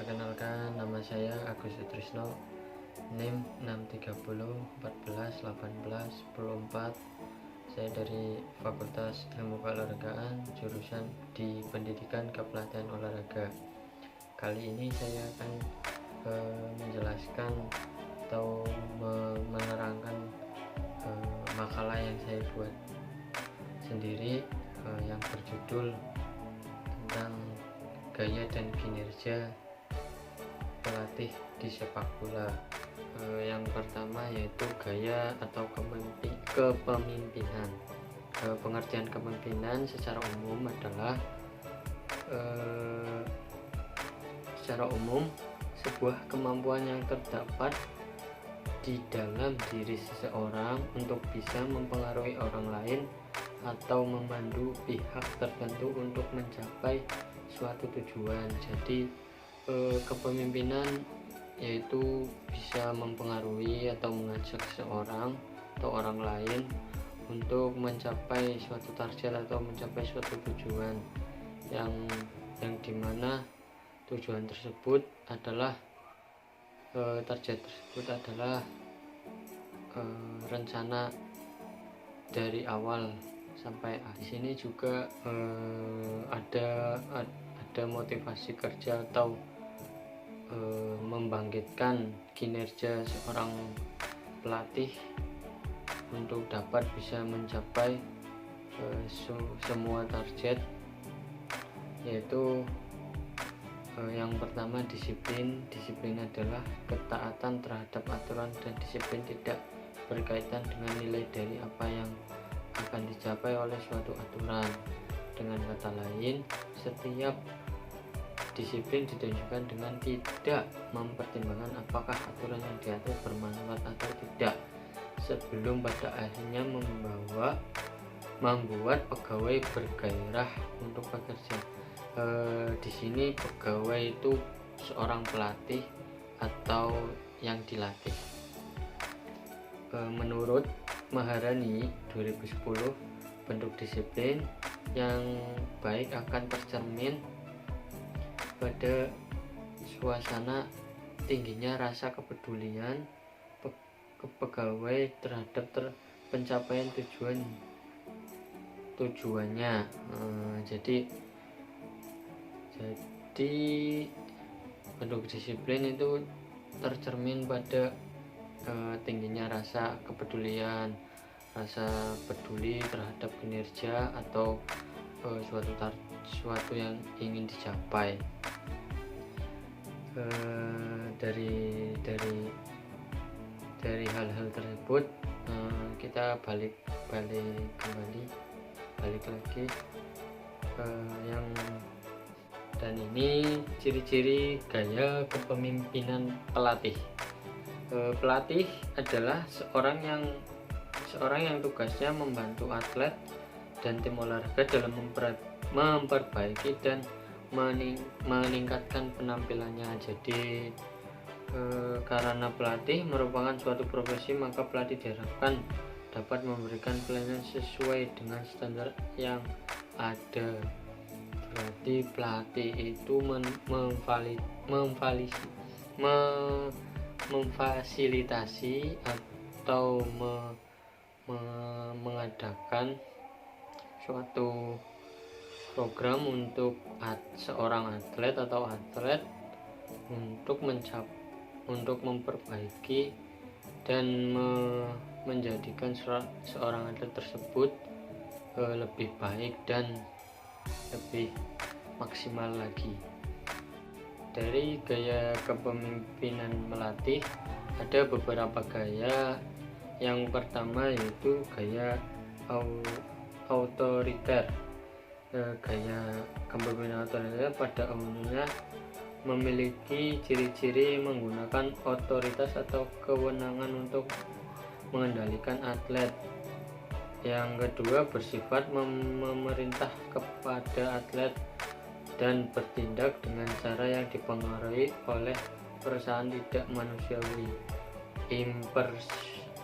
Perkenalkan, nama saya Agus Sutrisno, NIM 63014181004. Saya dari Fakultas Ilmu Keolahragaan, jurusan di Pendidikan Kepelatihan Olahraga. Kali ini saya akan menjelaskan atau menerangkan makalah yang saya buat sendiri yang berjudul tentang gaya dan kinerja pelatih di sepak bola. Yang pertama yaitu gaya atau kepemimpinan. Pengertian kepemimpinan secara umum adalah sebuah kemampuan yang terdapat di dalam diri seseorang untuk bisa mempengaruhi orang lain atau memandu pihak tertentu untuk mencapai suatu tujuan. Jadi kepemimpinan yaitu bisa mempengaruhi atau mengajak seseorang atau orang lain untuk mencapai suatu target atau mencapai suatu tujuan yang dimana tujuan tersebut adalah target tersebut adalah rencana dari awal sampai sini juga ada motivasi kerja atau membangkitkan kinerja seorang pelatih untuk dapat bisa mencapai semua target, yaitu yang pertama disiplin adalah ketaatan terhadap aturan, dan disiplin tidak berkaitan dengan nilai dari apa yang akan dicapai oleh suatu aturan. Dengan kata lain, setiap disiplin ditunjukkan dengan tidak mempertimbangkan apakah aturan yang diatur bermanfaat atau tidak, sebelum pada akhirnya membuat pegawai bergairah untuk bekerja. Di sini pegawai itu seorang pelatih atau yang dilatih. Menurut Maharani 2010, bentuk disiplin yang baik akan tercermin pada suasana tingginya rasa kepedulian pegawai terhadap pencapaian tujuannya. Jadi bentuk disiplin itu tercermin pada tingginya rasa kepedulian, rasa peduli terhadap kinerja atau suatu yang ingin dicapai. Dari hal-hal tersebut kita balik lagi dan ini ciri-ciri gaya kepemimpinan pelatih. Pelatih adalah seorang yang tugasnya membantu atlet dan tim olahraga dalam memperbaiki dan meningkatkan penampilannya. Jadi karena pelatih merupakan suatu profesi, maka pelatih diharapkan dapat memberikan pelayanan sesuai dengan standar yang ada. Berarti pelatih itu memfasilitasi atau mengadakan suatu program untuk seorang atlet untuk memperbaiki dan menjadikan seorang atlet tersebut lebih baik dan lebih maksimal lagi. Dari gaya kepemimpinan melatih ada beberapa gaya. Yang pertama yaitu gaya autoriter. Gaya kepemimpinan otoriter pada umumnya memiliki ciri-ciri menggunakan otoritas atau kewenangan untuk mengendalikan atlet. Yang kedua, bersifat memerintah kepada atlet dan bertindak dengan cara yang dipengaruhi oleh perasaan tidak manusiawi,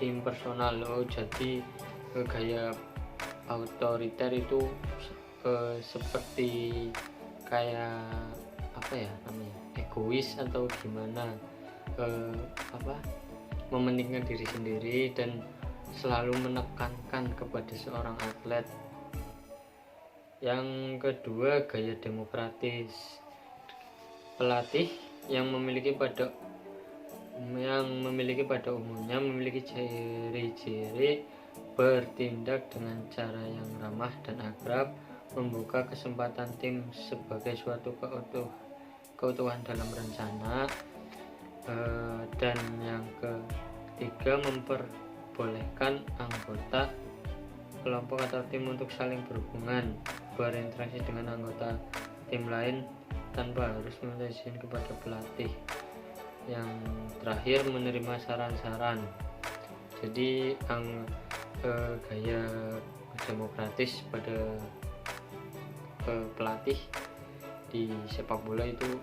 impersonal. Jadi gaya autoriter itu seperti kayak apa ya namanya, egois atau gimana, mementingkan diri sendiri dan selalu menekankan kepada seorang atlet. Yang kedua, gaya demokratis. Pelatih yang memiliki pada umumnya memiliki ciri-ciri bertindak dengan cara yang ramah dan akrab, membuka kesempatan tim sebagai suatu keutuhan dalam rencana, dan yang ketiga, memperbolehkan anggota kelompok atau tim untuk saling berhubungan, berinteraksi dengan anggota tim lain tanpa harus meminta izin kepada pelatih. Yang terakhir, menerima saran-saran. Jadi gaya demokratis pada pelatih di sepak bola itu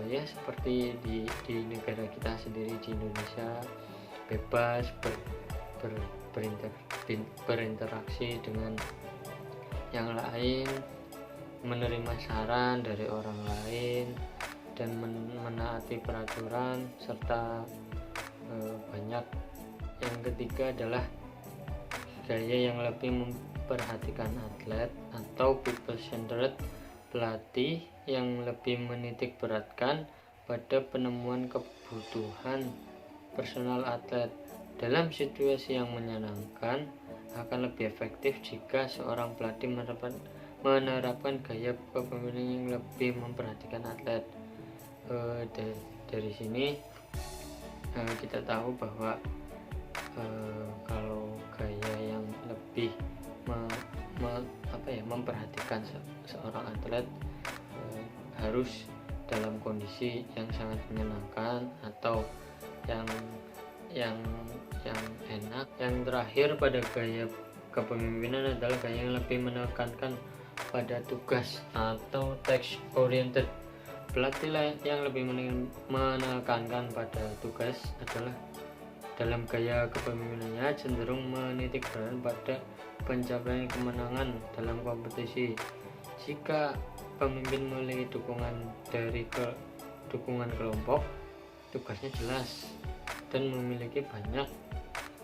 ya seperti di negara kita sendiri, di Indonesia, bebas berinteraksi dengan yang lain, menerima saran dari orang lain, dan menaati peraturan, serta banyak. Yang ketiga adalah gaya yang lebih memperhatikan atlet atau people centered. Pelatih yang lebih menitik beratkan pada penemuan kebutuhan personal atlet. Dalam situasi yang menyenangkan, akan lebih efektif jika seorang pelatih menerapkan gaya kepemimpinan yang lebih memperhatikan atlet. Dari sini kita tahu bahwa kalau gaya yang lebih memperhatikan seorang atlet harus dalam kondisi yang sangat menyenangkan atau yang enak. Yang terakhir pada gaya kepemimpinan adalah gaya yang lebih menekankan pada tugas atau task oriented. Pelatih yang lebih menekankan pada tugas adalah dalam gaya kepemimpinannya cenderung menitik beratkan pada pencapaian kemenangan dalam kompetisi. Jika pemimpin memiliki dukungan kelompok, tugasnya jelas dan memiliki banyak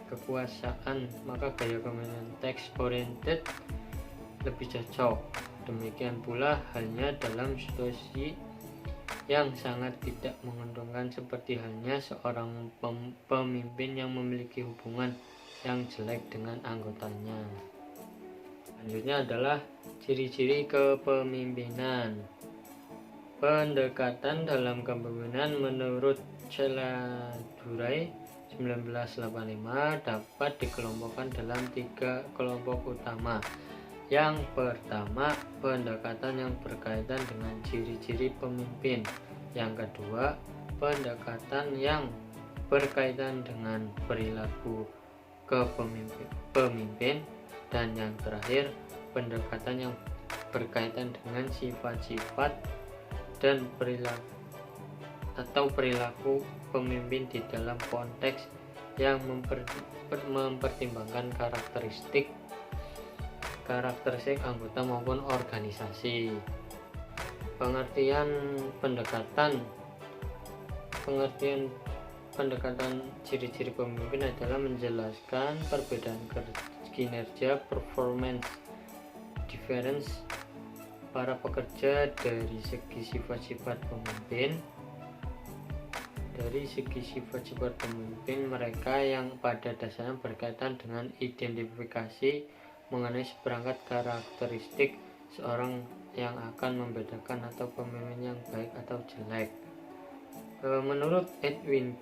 kekuasaan, maka gaya kepemimpinan task oriented lebih cocok. Demikian pula halnya dalam situasi yang sangat tidak menguntungkan, seperti halnya seorang pemimpin yang memiliki hubungan yang jelek dengan anggotanya. Selanjutnya adalah ciri-ciri kepemimpinan. Pendekatan dalam kepemimpinan menurut Celadurai 1985 dapat dikelompokkan dalam 3 kelompok utama. Yang pertama, pendekatan yang berkaitan dengan ciri-ciri pemimpin. Yang kedua, pendekatan yang berkaitan dengan perilaku pemimpin. Dan yang terakhir, pendekatan yang berkaitan dengan sifat-sifat dan perilaku pemimpin di dalam konteks yang mempertimbangkan karakteristik anggota maupun organisasi. Pengertian pendekatan ciri-ciri pemimpin adalah menjelaskan perbedaan kinerja, performance, difference para pekerja dari segi sifat-sifat pemimpin. Dari segi sifat-sifat pemimpin mereka yang pada dasarnya berkaitan dengan identifikasi mengenai seperangkat karakteristik seorang yang akan membedakan atau pemimpin yang baik atau jelek. Menurut Edwin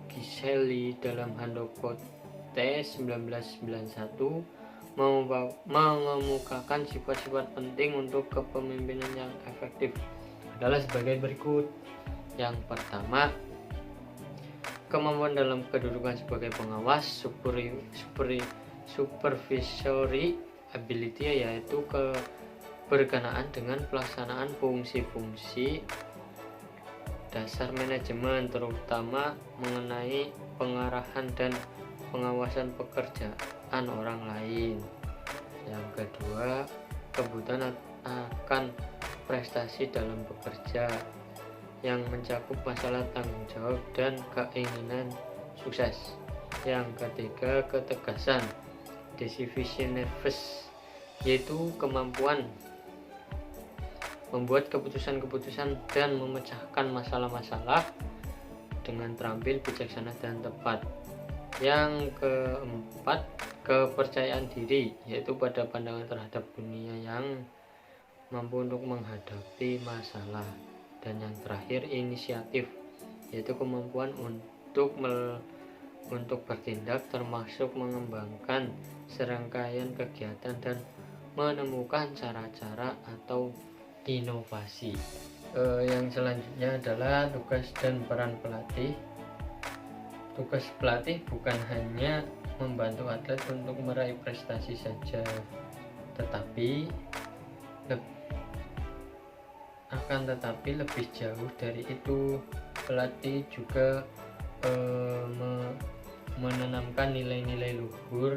Giselli dalam Handbook T 1991 mengemukakan sifat-sifat penting untuk kepemimpinan yang efektif adalah sebagai berikut. Yang pertama, kemampuan dalam kedudukan sebagai pengawas, supervisory ability, yaitu keberkenaan dengan pelaksanaan fungsi-fungsi dasar manajemen, terutama mengenai pengarahan dan pengawasan pekerjaan orang lain. Yang kedua, kebutuhan akan prestasi dalam bekerja, yang mencakup masalah tanggung jawab dan keinginan sukses. Yang ketiga, ketegasan, decisiveness, yaitu kemampuan membuat keputusan-keputusan dan memecahkan masalah-masalah dengan terampil, bijaksana, dan tepat. Yang keempat, kepercayaan diri, yaitu pada pandangan terhadap dunia yang mampu untuk menghadapi masalah. Dan yang terakhir, inisiatif, yaitu kemampuan untuk bertindak, termasuk mengembangkan serangkaian kegiatan dan menemukan cara-cara atau inovasi. Yang selanjutnya adalah tugas dan peran pelatih. Tugas pelatih bukan hanya membantu atlet untuk meraih prestasi saja, tetapi lebih jauh dari itu. Pelatih juga menanamkan nilai-nilai luhur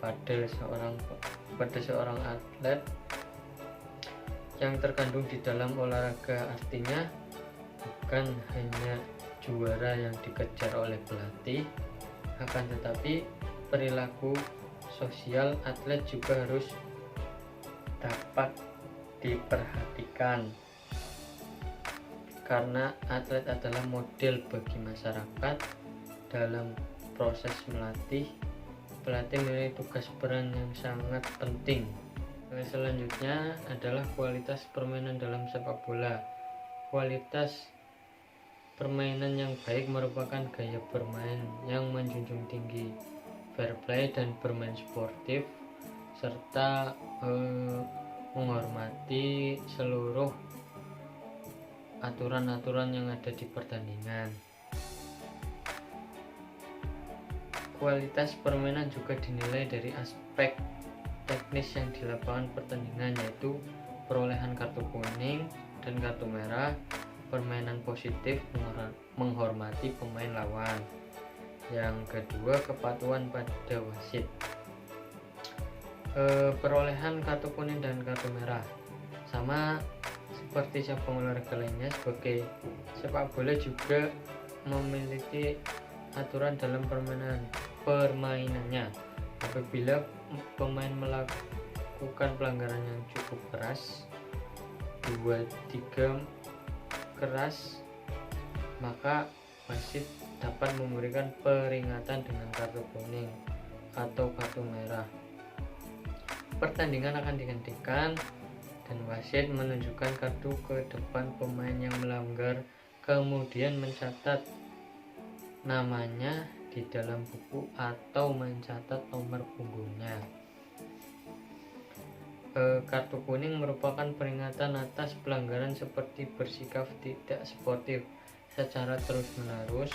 pada seorang atlet yang terkandung di dalam olahraga. Artinya bukan hanya juara yang dikejar oleh pelatih, akan tetapi perilaku sosial atlet juga harus dapat diperhatikan, karena atlet adalah model bagi masyarakat. Dalam proses melatih, pelatih memiliki tugas peran yang sangat penting. Selanjutnya adalah kualitas permainan dalam sepak bola. Kualitas permainan yang baik merupakan gaya bermain yang menjunjung tinggi fair play dan bermain sportif, serta menghormati seluruh aturan-aturan yang ada di pertandingan. Kualitas permainan juga dinilai dari aspek teknis yang di lapangan pertandingan, yaitu perolehan kartu kuning dan kartu merah, permainan positif, menghormati pemain lawan. Yang kedua, kepatuhan pada wasit. Perolehan kartu kuning dan kartu merah sama seperti cabang olahraga lainnya, sebagai sepak bola juga memiliki aturan dalam permainannya. Apabila pemain melakukan pelanggaran yang cukup keras, 2-3 keras, maka wasit dapat memberikan peringatan dengan kartu kuning atau kartu merah. Pertandingan akan dihentikan dan wasit menunjukkan kartu ke depan pemain yang melanggar, kemudian mencatat namanya di dalam buku atau mencatat nomor punggungnya. Kartu kuning merupakan peringatan atas pelanggaran seperti bersikap tidak sportif secara terus-menerus,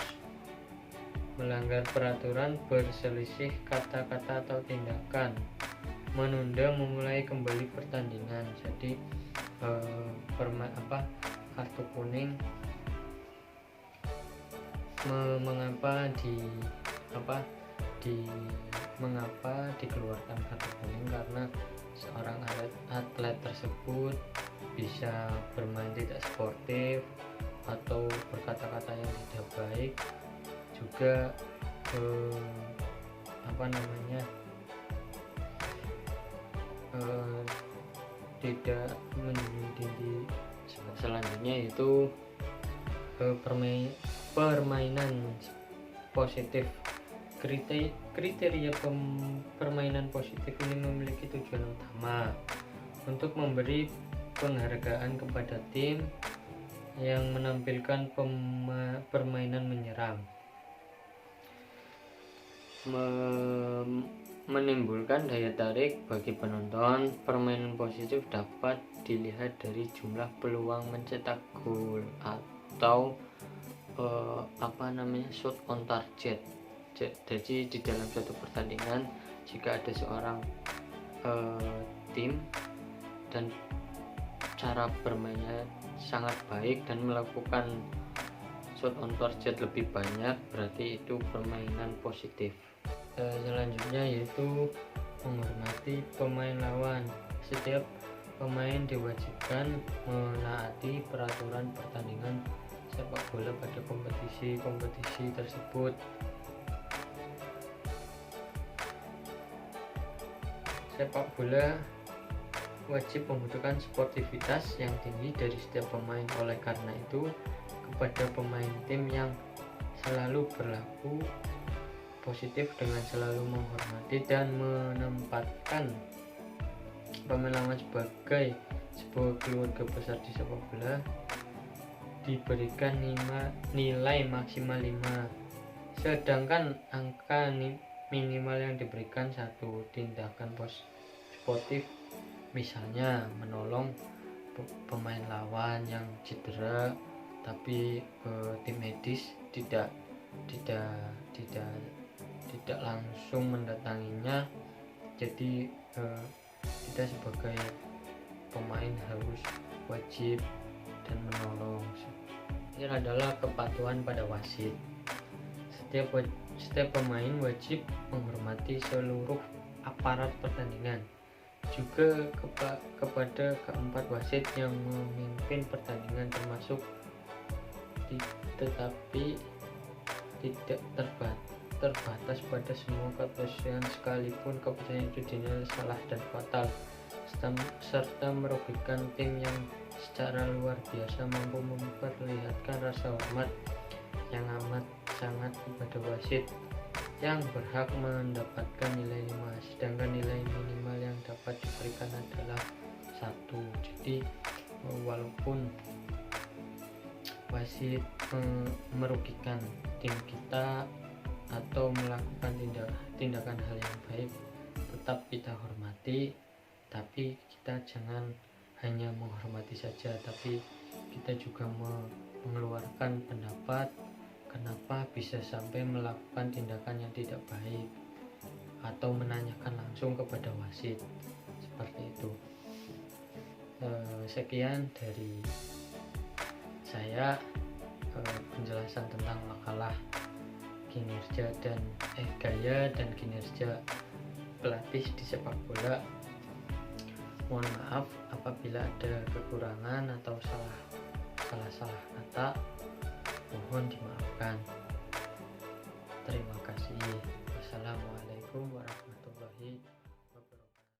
melanggar peraturan, berselisih kata-kata atau tindakan, menunda memulai kembali pertandingan. Jadi kartu kuning mengapa dikeluarkan kartu kuning, karena seorang atlet tersebut bisa bermain tidak sportif atau berkata-kata yang tidak baik, juga tidak menjunjung tinggi. Selanjutnya yaitu permainan positif. Kriteria permainan positif ini memiliki tujuan utama untuk memberi penghargaan kepada tim yang menampilkan permainan menyerang, menimbulkan daya tarik bagi penonton. Permainan positif dapat dilihat dari jumlah peluang mencetak gol atau shot on target. Jadi di dalam suatu pertandingan, jika ada seorang tim dan cara bermainnya sangat baik dan melakukan shot on target lebih banyak, berarti itu permainan positif. Selanjutnya yaitu menghormati pemain lawan. Setiap pemain diwajibkan menaati peraturan pertandingan sepak bola pada kompetisi tersebut. Sepak bola wajib membutuhkan sportivitas yang tinggi dari setiap pemain. Oleh karena itu, kepada pemain tim yang selalu berlaku positif dengan selalu menghormati dan menempatkan pemain lawan sebagai sebuah keluarga besar di sepak bola diberikan nilai maksimal 5, sedangkan angka minimal yang diberikan 1. Tindakan sportif, misalnya menolong pemain lawan yang cedera tapi tim medis tidak langsung mendatanginya. Jadi kita sebagai pemain harus wajib dan menolong. Ini adalah kepatuhan pada wasit. Setiap pemain wajib menghormati seluruh aparat pertandingan, juga kepada keempat wasit yang memimpin pertandingan, termasuk tetapi tidak terbatas pada semua keputusan, sekalipun keputusan itu dinilai salah dan fatal serta merugikan tim yang secara luar biasa mampu memperlihatkan rasa hormat yang amat sangat kepada wasit yang berhak mendapatkan nilai 5, sedangkan nilai minimal yang dapat diberikan adalah 1. Jadi walaupun wasit merugikan tim kita atau melakukan tindakan hal yang baik, tetap kita hormati, tapi kita jangan hanya menghormati saja, tapi kita juga mengeluarkan pendapat kenapa bisa sampai melakukan tindakan yang tidak baik, atau menanyakan langsung kepada wasit, seperti itu. Sekian dari saya, penjelasan tentang makalah gaya dan kinerja pelatih di sepak bola. Mohon maaf apabila ada kekurangan atau salah kata, mohon dimaafkan. Terima kasih. Wassalamualaikum warahmatullahi wabarakatuh.